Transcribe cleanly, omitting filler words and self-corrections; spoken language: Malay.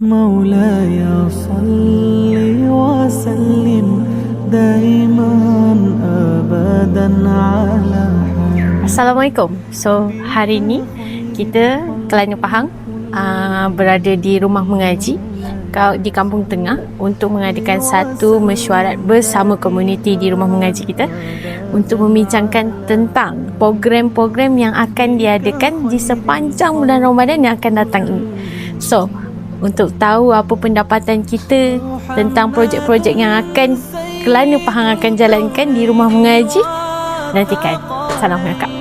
مولاي صل وسلم دائما أبدا على Assalamualaikum. So, hari ni kita Kelana Pahang berada di rumah mengaji di Kampung Tengah untuk mengadakan satu mesyuarat bersama komuniti di rumah mengaji kita untuk membincangkan tentang program-program yang akan diadakan di sepanjang bulan Ramadan yang akan datang ini. So, untuk tahu apa pendapatan kita tentang projek-projek yang akan Kelana Pahang akan jalankan di rumah mengaji, nantikan. Salam mengakak.